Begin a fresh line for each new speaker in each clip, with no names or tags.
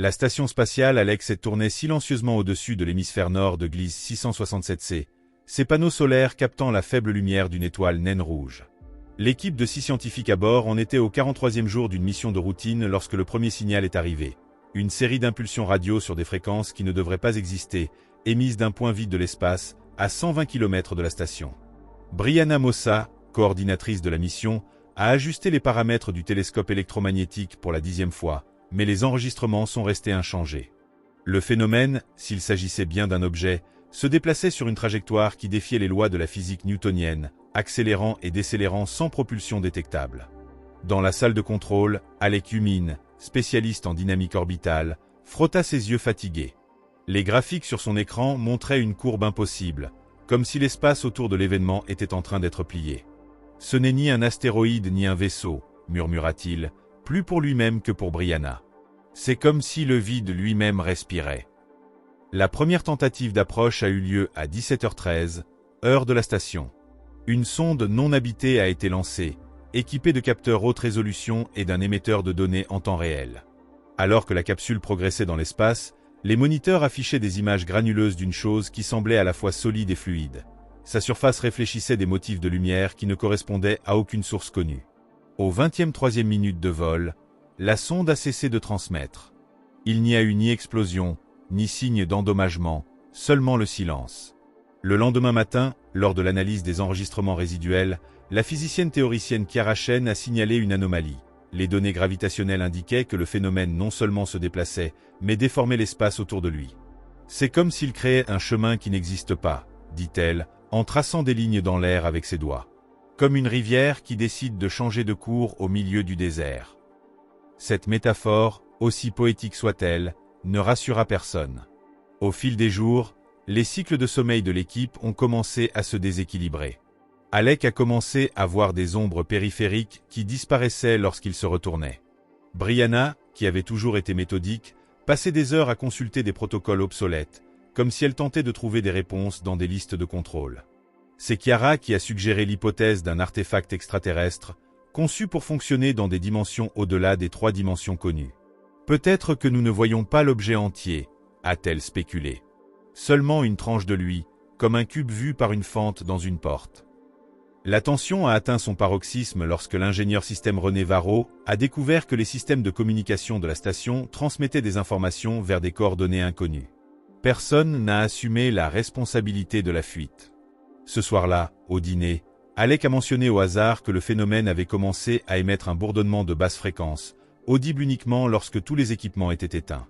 La station spatiale Alex tournait silencieusement au-dessus de l'hémisphère nord de Gliese 667c, ses panneaux solaires captant la faible lumière d'une étoile naine rouge. L'équipe de 6 scientifiques à bord en était au 43e jour d'une mission de routine lorsque le premier signal est arrivé. Une série d'impulsions radio sur des fréquences qui ne devraient pas exister, émises d'un point vide de l'espace, à 120 km de la station. Brianna Mossa, coordinatrice de la mission, a ajusté les paramètres du télescope électromagnétique pour la 10e fois, mais les enregistrements sont restés inchangés. Le phénomène, s'il s'agissait bien d'un objet, se déplaçait sur une trajectoire qui défiait les lois de la physique newtonienne, accélérant et décélérant sans propulsion détectable. Dans la salle de contrôle, Alec Humine, spécialiste en dynamique orbitale, frotta ses yeux fatigués. Les graphiques sur son écran montraient une courbe impossible, comme si l'espace autour de l'événement était en train d'être plié. « Ce n'est ni un astéroïde ni un vaisseau », murmura-t-il, plus pour lui-même que pour Brianna. C'est comme si le vide lui-même respirait. La première tentative d'approche a eu lieu à 17h13, heure de la station. Une sonde non habitée a été lancée, équipée de capteurs haute résolution et d'un émetteur de données en temps réel. Alors que la capsule progressait dans l'espace, les moniteurs affichaient des images granuleuses d'une chose qui semblait à la fois solide et fluide. Sa surface réfléchissait des motifs de lumière qui ne correspondaient à aucune source connue. Au 23e minute de vol, la sonde a cessé de transmettre. Il n'y a eu ni explosion, ni signe d'endommagement, seulement le silence. Le lendemain matin, lors de l'analyse des enregistrements résiduels, la physicienne théoricienne Chiara Chen a signalé une anomalie. Les données gravitationnelles indiquaient que le phénomène non seulement se déplaçait, mais déformait l'espace autour de lui. C'est comme s'il créait un chemin qui n'existe pas, dit-elle, en traçant des lignes dans l'air avec ses doigts. Comme une rivière qui décide de changer de cours au milieu du désert. Cette métaphore, aussi poétique soit-elle, ne rassura personne. Au fil des jours, les cycles de sommeil de l'équipe ont commencé à se déséquilibrer. Alec a commencé à voir des ombres périphériques qui disparaissaient lorsqu'il se retournait. Brianna, qui avait toujours été méthodique, passait des heures à consulter des protocoles obsolètes, comme si elle tentait de trouver des réponses dans des listes de contrôle. C'est Chiara qui a suggéré l'hypothèse d'un artefact extraterrestre, conçu pour fonctionner dans des dimensions au-delà des 3 dimensions connues. Peut-être que nous ne voyons pas l'objet entier, a-t-elle spéculé. Seulement une tranche de lui, comme un cube vu par une fente dans une porte. La tension a atteint son paroxysme lorsque l'ingénieur système René Varro a découvert que les systèmes de communication de la station transmettaient des informations vers des coordonnées inconnues. Personne n'a assumé la responsabilité de la fuite. Ce soir-là, au dîner, Alec a mentionné au hasard que le phénomène avait commencé à émettre un bourdonnement de basse fréquence, audible uniquement lorsque tous les équipements étaient éteints.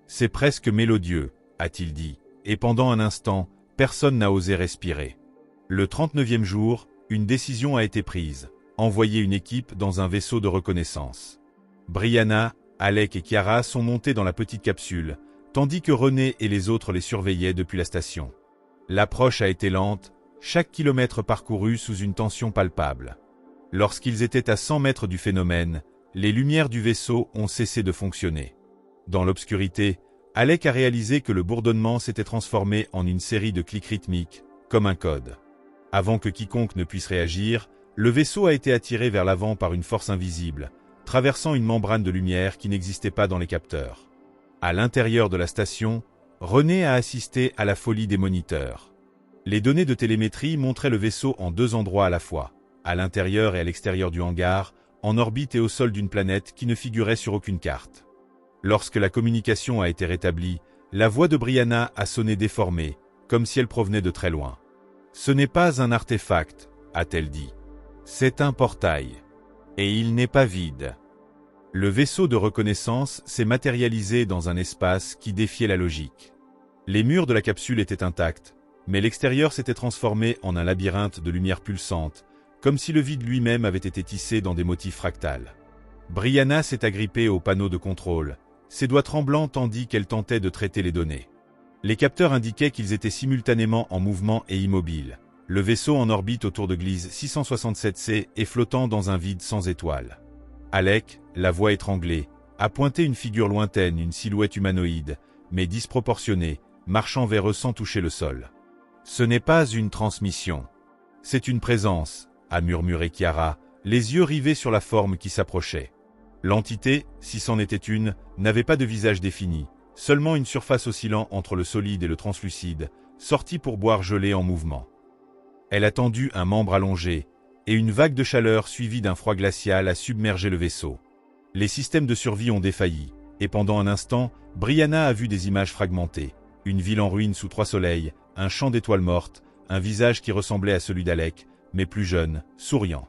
C'est presque mélodieux, a-t-il dit, et pendant un instant, personne n'a osé respirer. Le 39e jour, une décision a été prise, envoyer une équipe dans un vaisseau de reconnaissance. Brianna, Alec et Chiara sont montés dans la petite capsule, tandis que René et les autres les surveillaient depuis la station. L'approche a été lente, chaque kilomètre parcouru sous une tension palpable. Lorsqu'ils étaient à 100 mètres du phénomène, les lumières du vaisseau ont cessé de fonctionner. Dans l'obscurité, Alec a réalisé que le bourdonnement s'était transformé en une série de clics rythmiques, comme un code. Avant que quiconque ne puisse réagir, le vaisseau a été attiré vers l'avant par une force invisible, traversant une membrane de lumière qui n'existait pas dans les capteurs. À l'intérieur de la station, René a assisté à la folie des moniteurs. Les données de télémétrie montraient le vaisseau en 2 endroits à la fois, à l'intérieur et à l'extérieur du hangar, en orbite et au sol d'une planète qui ne figurait sur aucune carte. Lorsque la communication a été rétablie, la voix de Brianna a sonné déformée, comme si elle provenait de très loin. « Ce n'est pas un artefact, a-t-elle dit. C'est un portail. Et il n'est pas vide. » Le vaisseau de reconnaissance s'est matérialisé dans un espace qui défiait la logique. Les murs de la capsule étaient intacts, mais l'extérieur s'était transformé en un labyrinthe de lumière pulsante, comme si le vide lui-même avait été tissé dans des motifs fractales. Brianna s'est agrippée au panneau de contrôle, ses doigts tremblants tandis qu'elle tentait de traiter les données. Les capteurs indiquaient qu'ils étaient simultanément en mouvement et immobiles, le vaisseau en orbite autour de Gliese 667c et flottant dans un vide sans étoiles. Alec, la voix étranglée, a pointé une figure lointaine, une silhouette humanoïde, mais disproportionnée, marchant vers eux sans toucher le sol. « Ce n'est pas une transmission. C'est une présence », a murmuré Chiara, les yeux rivés sur la forme qui s'approchait. L'entité, si c'en était une, n'avait pas de visage défini, seulement une surface oscillant entre le solide et le translucide, sortie pour boire gelé en mouvement. Elle a tendu un membre allongé, et une vague de chaleur suivie d'un froid glacial a submergé le vaisseau. Les systèmes de survie ont défailli, et pendant un instant, Brianna a vu des images fragmentées. Une ville en ruine sous 3 soleils, un champ d'étoiles mortes, un visage qui ressemblait à celui d'Alec, mais plus jeune, souriant.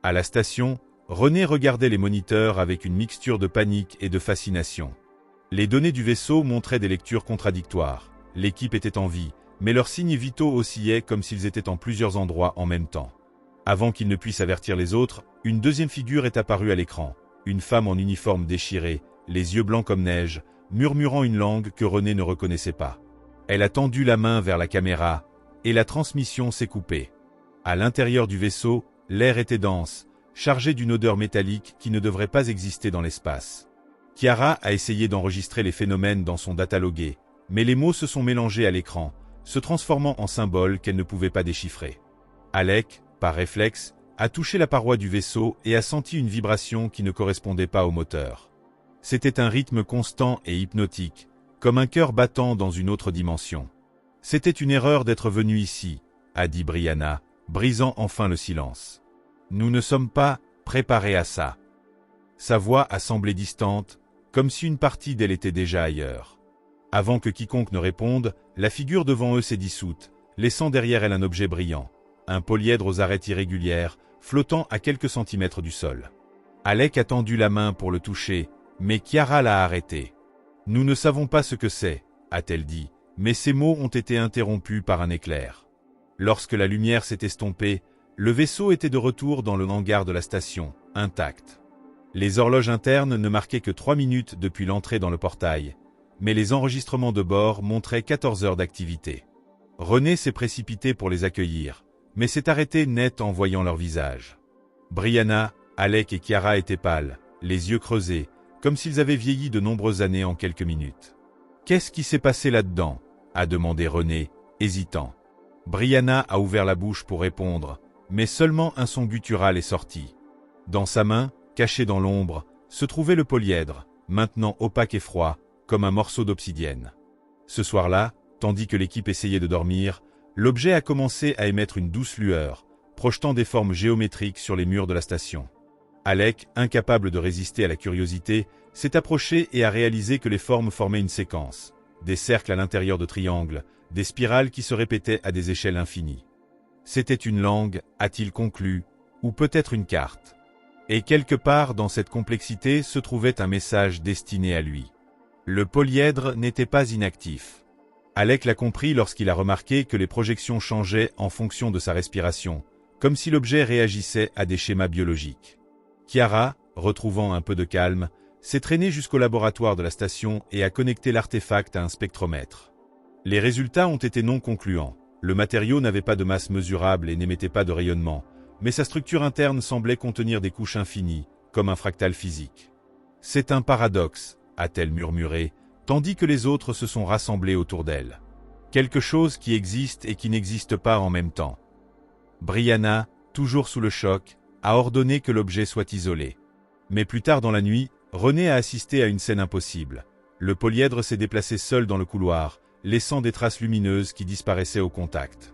À la station, René regardait les moniteurs avec une mixture de panique et de fascination. Les données du vaisseau montraient des lectures contradictoires. L'équipe était en vie, mais leurs signes vitaux oscillaient comme s'ils étaient en plusieurs endroits en même temps. Avant qu'ils ne puissent avertir les autres, une deuxième figure est apparue à l'écran. Une femme en uniforme déchiré, les yeux blancs comme neige, murmurant une langue que René ne reconnaissait pas. Elle a tendu la main vers la caméra, et la transmission s'est coupée. À l'intérieur du vaisseau, l'air était dense, chargé d'une odeur métallique qui ne devrait pas exister dans l'espace. Kiara a essayé d'enregistrer les phénomènes dans son datalogué, mais les mots se sont mélangés à l'écran, se transformant en symboles qu'elle ne pouvait pas déchiffrer. Alec, par réflexe, a touché la paroi du vaisseau et a senti une vibration qui ne correspondait pas au moteur. C'était un rythme constant et hypnotique, comme un cœur battant dans une autre dimension. C'était une erreur d'être venu ici, a dit Brianna, brisant enfin le silence. Nous ne sommes pas préparés à ça. Sa voix a semblé distante, comme si une partie d'elle était déjà ailleurs. Avant que quiconque ne réponde, la figure devant eux s'est dissoute, laissant derrière elle un objet brillant, un polyèdre aux arêtes irrégulières, flottant à quelques centimètres du sol. Alec a tendu la main pour le toucher, mais Kiara l'a arrêté. « Nous ne savons pas ce que c'est », a-t-elle dit, mais ses mots ont été interrompus par un éclair. Lorsque la lumière s'est estompée, le vaisseau était de retour dans le hangar de la station, intact. Les horloges internes ne marquaient que 3 minutes depuis l'entrée dans le portail, mais les enregistrements de bord montraient 14 heures d'activité. René s'est précipité pour les accueillir, mais s'est arrêté net en voyant leur visage. Brianna, Alec et Kiara étaient pâles, les yeux creusés, comme s'ils avaient vieilli de nombreuses années en quelques minutes. « Qu'est-ce qui s'est passé là-dedans » a demandé René, hésitant. Brianna a ouvert la bouche pour répondre, mais seulement un son guttural est sorti. Dans sa main, caché dans l'ombre, se trouvait le polyèdre, maintenant opaque et froid, comme un morceau d'obsidienne. Ce soir-là, tandis que l'équipe essayait de dormir, l'objet a commencé à émettre une douce lueur, projetant des formes géométriques sur les murs de la station. Alec, incapable de résister à la curiosité, s'est approché et a réalisé que les formes formaient une séquence. Des cercles à l'intérieur de triangles, des spirales qui se répétaient à des échelles infinies. C'était une langue, a-t-il conclu, ou peut-être une carte. Et quelque part dans cette complexité se trouvait un message destiné à lui. Le polyèdre n'était pas inactif. Alec l'a compris lorsqu'il a remarqué que les projections changeaient en fonction de sa respiration, comme si l'objet réagissait à des schémas biologiques. Kiara, retrouvant un peu de calme, s'est traînée jusqu'au laboratoire de la station et a connecté l'artefact à un spectromètre. Les résultats ont été non concluants. Le matériau n'avait pas de masse mesurable et n'émettait pas de rayonnement, mais sa structure interne semblait contenir des couches infinies, comme un fractal physique. « C'est un paradoxe », a-t-elle murmuré, tandis que les autres se sont rassemblés autour d'elle. « Quelque chose qui existe et qui n'existe pas en même temps. » Brianna, toujours sous le choc, a ordonné que l'objet soit isolé. Mais plus tard dans la nuit, René a assisté à une scène impossible. Le polyèdre s'est déplacé seul dans le couloir, laissant des traces lumineuses qui disparaissaient au contact.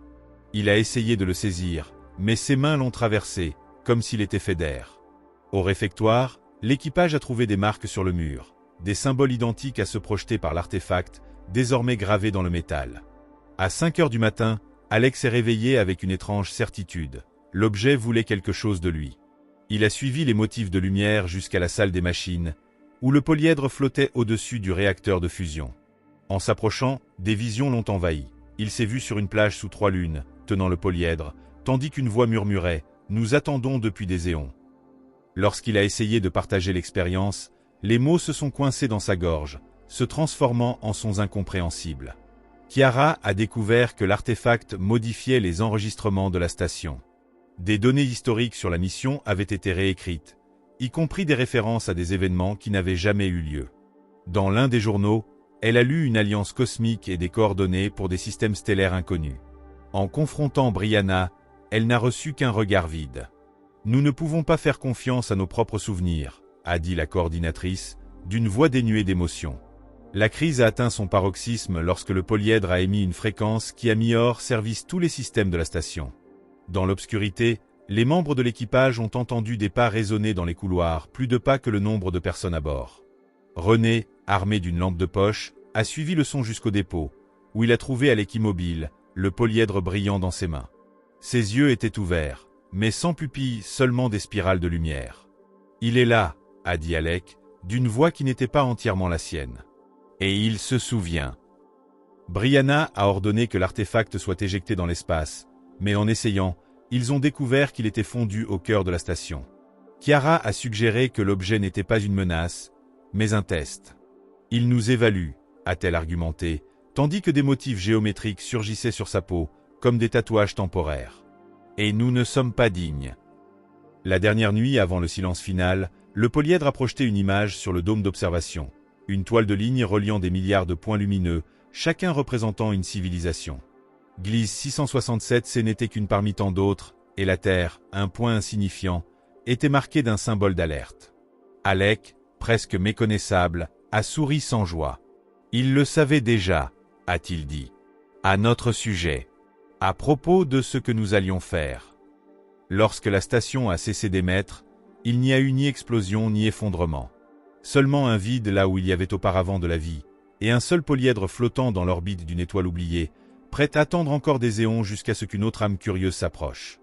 Il a essayé de le saisir, mais ses mains l'ont traversé, comme s'il était fait d'air. Au réfectoire, l'équipage a trouvé des marques sur le mur, des symboles identiques à ceux projetés par l'artefact, désormais gravés dans le métal. À 5 heures du matin, Alex s'est réveillé avec une étrange certitude. L'objet voulait quelque chose de lui. Il a suivi les motifs de lumière jusqu'à la salle des machines, où le polyèdre flottait au-dessus du réacteur de fusion. En s'approchant, des visions l'ont envahi. Il s'est vu sur une plage sous 3 lunes, tenant le polyèdre, tandis qu'une voix murmurait « Nous attendons depuis des éons ». Lorsqu'il a essayé de partager l'expérience, les mots se sont coincés dans sa gorge, se transformant en sons incompréhensibles. Kiara a découvert que l'artefact modifiait les enregistrements de la station. Des données historiques sur la mission avaient été réécrites, y compris des références à des événements qui n'avaient jamais eu lieu. Dans l'un des journaux, elle a lu une alliance cosmique et des coordonnées pour des systèmes stellaires inconnus. En confrontant Brianna, elle n'a reçu qu'un regard vide. « Nous ne pouvons pas faire confiance à nos propres souvenirs », a dit la coordinatrice, d'une voix dénuée d'émotion. La crise a atteint son paroxysme lorsque le polyèdre a émis une fréquence qui a mis hors service tous les systèmes de la station. Dans l'obscurité, les membres de l'équipage ont entendu des pas résonner dans les couloirs, plus de pas que le nombre de personnes à bord. René, armé d'une lampe de poche, a suivi le son jusqu'au dépôt, où il a trouvé Alec immobile, le polyèdre brillant dans ses mains. Ses yeux étaient ouverts, mais sans pupilles, seulement des spirales de lumière. « Il est là », a dit Alec, d'une voix qui n'était pas entièrement la sienne. Et il se souvient. Brianna a ordonné que l'artefact soit éjecté dans l'espace, mais en essayant, ils ont découvert qu'il était fondu au cœur de la station. Kiara a suggéré que l'objet n'était pas une menace, mais un test. Il nous évalue, a-t-elle argumenté, tandis que des motifs géométriques surgissaient sur sa peau, comme des tatouages temporaires. Et nous ne sommes pas dignes. La dernière nuit, avant le silence final, le polyèdre a projeté une image sur le dôme d'observation. Une toile de ligne reliant des milliards de points lumineux, chacun représentant une civilisation. Gliese 667C n'était qu'une parmi tant d'autres, et la Terre, un point insignifiant, était marquée d'un symbole d'alerte. Alec, presque méconnaissable, a souri sans joie. Il le savait déjà, a-t-il dit. À notre sujet. À propos de ce que nous allions faire. Lorsque la station a cessé d'émettre, il n'y a eu ni explosion ni effondrement. Seulement un vide là où il y avait auparavant de la vie, et un seul polyèdre flottant dans l'orbite d'une étoile oubliée, prêt à attendre encore des éons jusqu'à ce qu'une autre âme curieuse s'approche.